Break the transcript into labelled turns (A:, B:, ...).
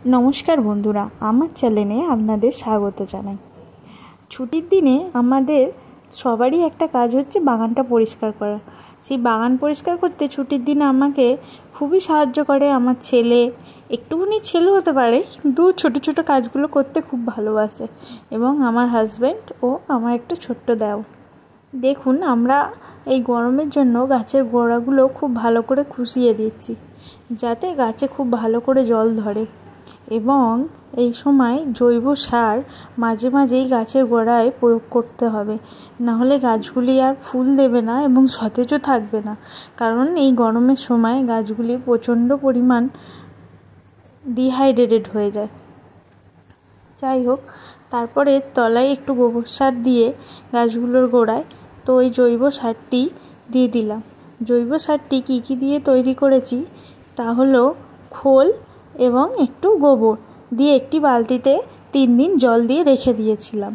A: নমস্কার বন্ধুরা, আমার চ্যানেলে আপনাদের স্বাগত জানাই। ছুটির দিনে আমাদের সবারই একটা কাজ হচ্ছে বাগানটা পরিষ্কার করা। সেই বাগান পরিষ্কার করতে ছুটির দিনে আমাকে খুবই সাহায্য করে আমার ছেলে। একটুখানি ছেলে হতে পারে, কিন্তু ছোটো ছোটো কাজগুলো করতে খুব ভালোবাসে, এবং আমার হাজব্যান্ড ও আমার একটা ছোট্ট দেও। দেখুন, আমরা এই গরমের জন্য গাছের গোড়াগুলো খুব ভালো করে খুশিয়ে দিচ্ছি, যাতে গাছে খুব ভালো করে জল ধরে। এবং এই সময় জৈব সার মাঝে মাঝেই গাছের গোড়ায় প্রয়োগ করতে হবে, নাহলে গাছগুলি আর ফুল দেবে না এবং সতেজও থাকবে না। কারণ এই গরমের সময় গাছগুলি প্রচণ্ড পরিমাণ ডিহাইড্রেটেড হয়ে যায়। যাই হোক, তারপরে তলায় একটু গোবর সার দিয়ে গাছগুলোর গোড়ায় তো ওই জৈব সারটি দিয়ে দিলাম। জৈব সারটি কী কী দিয়ে তৈরি করেছি তা হলো খোল এবং একটু গোবর দিয়ে একটি বালতিতে 3 দিন জল দিয়ে রেখে দিয়েছিলাম।